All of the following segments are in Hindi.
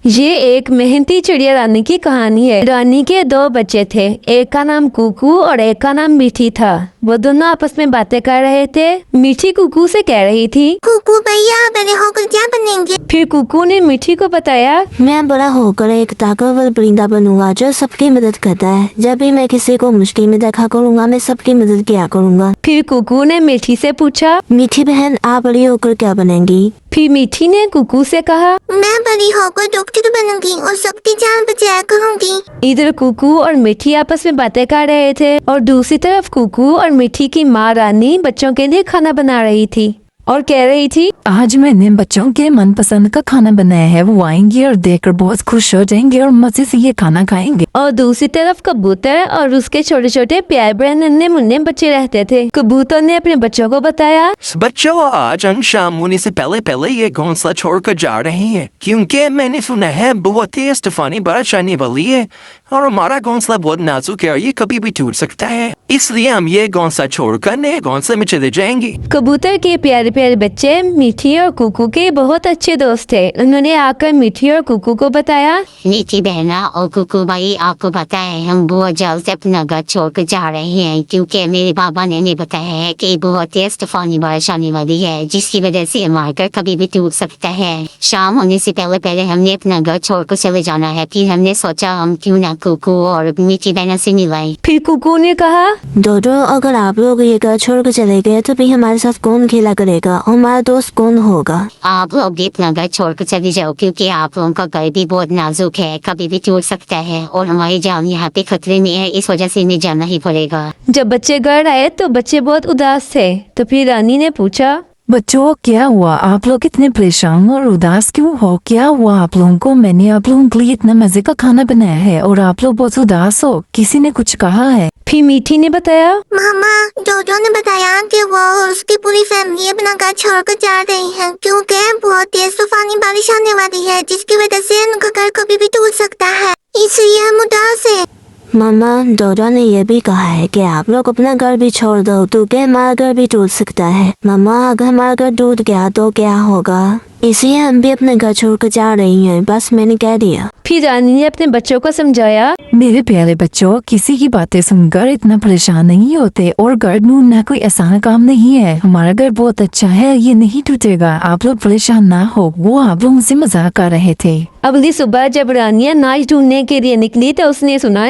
ये एक मेहनती चिड़िया रानी की कहानी है। रानी के दो बच्चे थे, एक का नाम कुकू और एक का नाम मीठी था। वो दोनों आपस में बातें कर रहे थे। मीठी कुकू से कह रही थी, कुकू भैया बड़े होकर क्या बनेंगे? फिर कुकू ने मीठी को बताया, मैं बड़ा होकर एक ताकतवर परिंदा बनूंगा जो सबकी मदद करता है। जब भी मैं किसी को मुश्किल में देखा करूंगा मैं सबकी मदद किया करूंगा। फिर कुकू ने मीठी से पूछा, मीठी बहन आप बड़ी होकर क्या बनेंगी? फिर मीठी ने कुकू से कहा, मैं बड़ी होकर डॉक्टर बनूंगी और सबकी जान बचाया करूंगी। इधर कुकू और मीठी आपस में बातें कर रहे थे और दूसरी तरफ कुकू और मीठी की माँ रानी बच्चों के लिए खाना बना रही थी और कह रही थी, आज मैंने बच्चों के मनपसंद का खाना बनाया है। वो आएंगे और देखकर बहुत खुश हो जाएंगे और मजे से ये खाना खाएंगे। और दूसरी तरफ कबूतर और उसके छोटे छोटे प्यारे प्यारे नन्हे मुन्ने बच्चे रहते थे। कबूतर ने अपने बच्चों को बताया, बच्चों आज हम शाम होने से पहले पहले ये घोंसला छोड़कर जा रहे हैं क्योंकि मैंने सुना है बहुत तेज तूफानी बारिश आने वाली है और हमारा घोंसला बहुत नाजुक है और ये कभी भी टूट सकता है, इसलिए हम ये घोंसला छोड़कर नए घोंसले में चले जाएंगे। कबूतर के प्यारे प्यारे बच्चे मीठी और कुकू के बहुत अच्छे दोस्त थे। उन्होंने आकर मीठी और कुकू को बताया, मीठी बहना और कुकू भाई आपको पता है हम बहुत जल्द से अपना घर छोड़कर जा रहे हैं क्योंकि मेरे बाबा ने बताया है कि बहुत तेज तूफानी बारिश आने वाली है जिसकी वजह से हमारा घर कभी भी टूट सकता है। शाम होने से पहले पहले हमने अपना घर छोड़कर चले जाना है। फिर हमने सोचा हम क्यों ना कुकू और मीठी बहना से मिलाएं। फिर कुकू ने कहा, डोडो अगर आप लोग ये घर छोड़कर चले गए तो भी हमारे साथ कौन खेला करेगा? हमारा दोस्त कौन होगा? आप लोग भी अपना घर छोड़कर चले जाओ क्योंकि आप लोगों का घर भी बहुत नाजुक है, कभी भी टूट सकता है और हमारी जान यहाँ पे खतरे में है, इस वजह से इन्हें जाना ही पड़ेगा। जब बच्चे घर आए तो बच्चे बहुत उदास थे। तो फिर रानी ने पूछा, बच्चों क्या हुआ? आप लोग इतने परेशान और उदास क्यों हो? क्या हुआ आप लोगों को? मैंने आप लोगों के लिए इतना मजे का खाना बनाया है और आप लोग बहुत उदास हो। किसी ने कुछ कहा है? फिर मीठी ने बताया, मामा डोडो ने बताया कि वो और उसकी पूरी फैमिली अपना घर छोड़कर जा रही है क्योंकि बहुत तेज तूफानी बारिश आने वाली है जिसकी वजह से उनका घर कभी भी टूट सकता है, इसलिए हम उदास हैं। मामा डोडो ने यह भी कहा है कि आप लोग अपना घर भी छोड़ दो क्योंकि हमारा घर भी टूट सकता है। मामा अगर हमारा घर टूट गया तो क्या होगा? इसलिए हम भी अपने घर छोड़कर जा रही हैं, बस मैंने कह दिया। फिर रानी ने अपने बच्चों को समझाया, मेरे प्यारे बच्चों किसी की बातें सुनकर इतना परेशान नहीं होते और घर ढूंढना कोई आसान काम नहीं है। हमारा घर बहुत अच्छा है, ये नहीं टूटेगा, आप लोग परेशान ना हो। वो आप लोगों से मजाक कर रहे थे। अगली सुबह जब रानी अनाज ढूंढने के लिए निकली तो उसने सुना,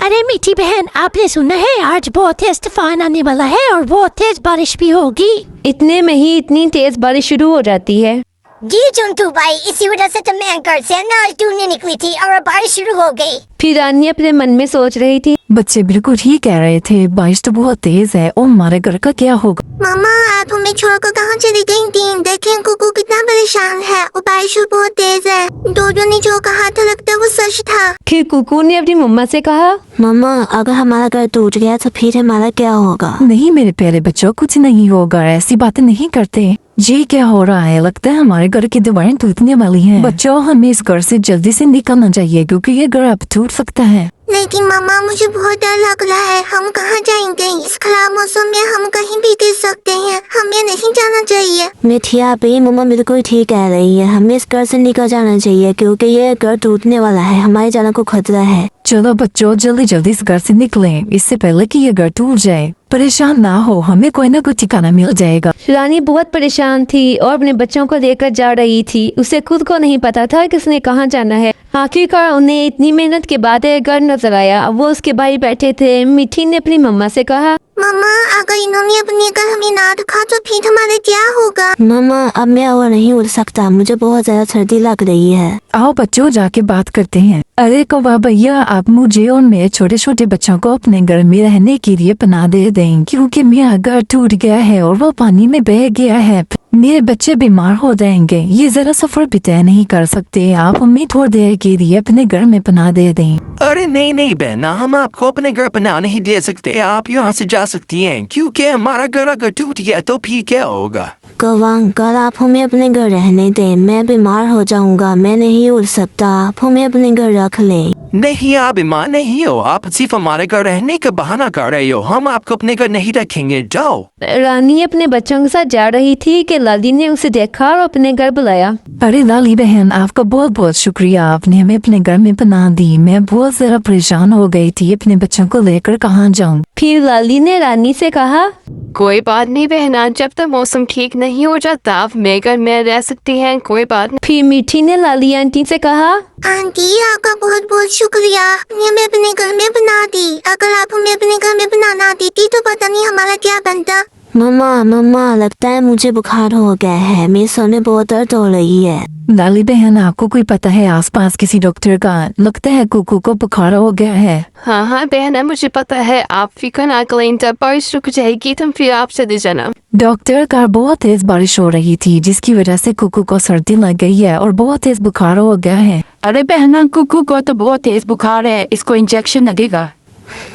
अरे मीठी बहन आपने सुना है आज बहुत तेज तूफान आने वाला है और बहुत तेज बारिश भी होगी। इतने में ही इतनी तेज बारिश शुरू हो जाती है। जी चुंटू भाई इसी वजह से तो मैं घर से अनाज ढूंढने निकली थी और बारिश शुरू हो गई। फिर रानी अपने मन में सोच रही थी, बच्चे बिल्कुल ही कह रहे थे, बारिश तो बहुत तेज है और हमारे घर का क्या होगा? मामा आप हमें छोड़कर कहाँ चली गई थी? देखें कुकू कितना परेशान है और बारिश बहुत तेज है। डोडो ने जो कहा था लगता है वो सच था। फिर कुकू ने अपनी मम्मा से कहा, मामा अगर हमारा घर टूट गया तो फिर हमारा क्या होगा? नहीं मेरे प्यारे बच्चों कुछ नहीं होगा, ऐसी बातें नहीं करते। ये क्या हो रहा है? लगता है हमारे घर की दीवारें टूटने वाली हैं। बच्चों हमें इस घर से जल्दी से निकलना चाहिए क्योंकि ये घर अब टूट सकता है। लेकिन मामा मुझे बहुत डर लग रहा है, हम कहाँ जाएंगे? इस खराब मौसम में हम कहीं भी गिर सकते हैं, हमें नहीं जाना चाहिए। मिठिया पे मम्मा बिल्कुल ठीक कह रही है, हमें इस घर से निकल जाना चाहिए क्योंकि ये घर टूटने वाला है, हमारे जान को खतरा है। चलो बच्चों जल्दी जल्दी इस घर से निकलें इससे पहले कि ये घर टूट जाए। परेशान ना हो, हमें कोई ना कोई ठिकाना मिल जाएगा। रानी बहुत परेशान थी और अपने बच्चों को लेकर जा रही थी। उसे खुद को नहीं पता था किसने कहाँ जाना है। आखिरकार उन्हें इतनी मेहनत के बाद एक घर नजर आया। वो उसके भाई बैठे थे। मीठी ने अपनी मम्मा से कहा, मामा अगर इन्होंने अपने घर हमें ना रखा तो फिर हमारे क्या होगा? मामा अब मैं और नहीं उड़ सकता, मुझे बहुत ज्यादा सर्दी लग रही है। आओ बच्चों जाके बात करते हैं। अरे कौवा भैया आप मुझे और मेरे छोटे छोटे बच्चों को अपने घर में रहने के लिए पनाह दे दें क्योंकि मेरा घर टूट गया है और वो पानी में बह गया है। मेरे बच्चे बीमार हो जाएंगे, ये जरा सफर भी तय नहीं कर सकते। आप हमें थोड़ी देर के लिए अपने घर में पनाह दे दें। अरे नहीं नहीं बहना, हम आपको अपने घर पनाह नहीं दे सकते। आप यहाँ से जा सकती हैं क्योंकि हमारा घर अगर टूट गया तो फिर क्या होगा? कौवा अंकल, आप हमें अपने घर रहने दें। मैं बीमार हो जाऊंगा, मैं नहीं उड़ सकता। आप हमें अपने घर रख लें। नहीं, आप बीमार नहीं हो, आप सिर्फ हमारे घर रहने का बहाना कर रहे हो। हम आपको अपने घर नहीं रखेंगे, जाओ। रानी अपने बच्चों के साथ जा रही थी कि लाली ने उसे देखा और अपने घर बुलाया। अरे लाली बहन, आपका बहुत बहुत शुक्रिया, आपने हमें अपने घर में पनाह दी। मैं बहुत ज़रा परेशान हो गई थी, अपने बच्चों को लेकर कहाँ जाऊँ। फिर लाली ने रानी से कहा, कोई बात नहीं बहना, जब तक मौसम ठीक नहीं हो जाता आप मेरे घर में रह सकती हैं, कोई बात नहीं। फिर मीठी ने लाली आंटी से कहा, आंटी आपका बहुत बहुत शुक्रिया, आपने हमें अपने घर में बना दी। अगर आप हमें अपने घर में बनाना देती तो पता नहीं हमारा क्या बनता। मम्मा लगता है मुझे बुखार हो गया है, मेरे सर में बहुत दर्द हो रही है। लाली बहन, आपको कोई पता है आसपास किसी डॉक्टर का? लगता है कुकू को बुखार हो गया है। हाँ बहना, मुझे पता है, आप फिक्र ना करें, जब बारिश रुक जाएगी तो फिर आप चले जाना। डॉक्टर का बहुत तेज बारिश हो रही थी जिसकी वजह से कुकू को सर्दी लग गई है और बहुत तेज बुखार हो गया है। अरे बहना, कुकू को तो बहुत तेज बुखार है, इसको इंजेक्शन लगेगा।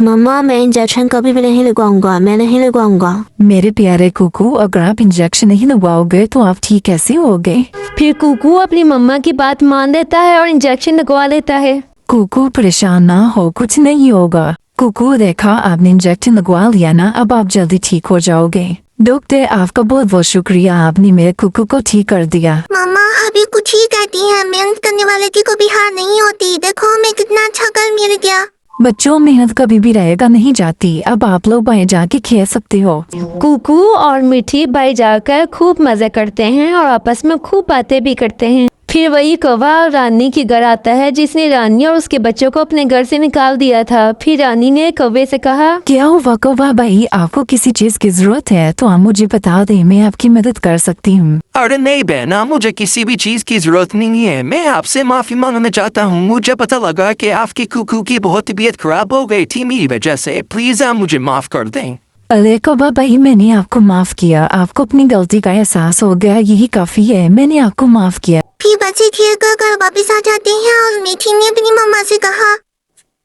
मम्मा मैं इंजेक्शन कभी भी नहीं लगवाऊंगा, मैं नहीं लगवाऊंगा। मेरे प्यारे कुकू, अगर आप इंजेक्शन नहीं लगवाओगे तो आप ठीक कैसे होगे? फिर कुकू अपनी मम्मा की बात मान लेता है और इंजेक्शन लगवा लेता है। कुकू परेशान ना हो, कुछ नहीं होगा। कुकू देखा, आपने इंजेक्शन लगवा लिया ना, अब आप जल्दी ठीक हो जाओगे। डॉक्टर आपका बहुत बहुत शुक्रिया, आपने मेरे कुकू को ठीक कर दिया। मम्मा अभी कुछ ही कहती है, मेहनत करने वाले की कभी हार नहीं होती। देखो हमें कितना अच्छा घर मिल गया। बच्चों, मेहनत कभी भी रहेगा नहीं जाती। अब आप लोग बाहर जाके खेल सकते हो। कुकू और मीठी बाई जाकर खूब मजे करते हैं और आपस में खूब बातें भी करते हैं। फिर वही कौवा रानी के घर आता है जिसने रानी और उसके बच्चों को अपने घर से निकाल दिया था। फिर रानी ने कौवे से कहा, क्या हुआ कौवा भाई, आपको किसी चीज की जरूरत है तो आप मुझे बता दें, मैं आपकी मदद कर सकती हूँ। अरे नहीं बहना, मुझे किसी भी चीज की जरूरत नहीं है। मैं आपसे माफी मांगना चाहता हूँ। मुझे पता लगा कि आपकी कुकू की बहुत तबीयत खराब हो गई थी मेरी वजह से। प्लीज आप मुझे माफ कर दें। अरे कौवा भाई, मैंने आपको माफ किया, आपको अपनी गलती का एहसास हो गया, यही काफी है, मैंने आपको माफ किया। फिर बच्चे खेल कर घर वापिस आ जाते हैं और मीठी ने अपनी मम्मा से कहा,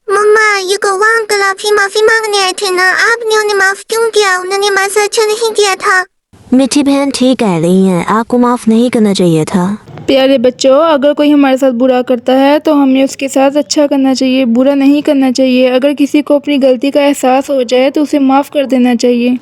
मम्मा ये कौवा अंकल आपसे माफी मांगने आए थे ना, आपने उन्हें माफ क्यों किया? उन्होंने हमारे साथ अच्छा नहीं किया था। मीठी बहन ठीक कह रही है, आपको माफ नहीं करना चाहिए था। प्यारे बच्चों, अगर कोई हमारे साथ बुरा करता है तो हमें उसके साथ अच्छा करना चाहिए, बुरा नहीं करना चाहिए। अगर किसी को अपनी गलती का एहसास हो जाए तो उसे माफ़ कर देना चाहिए।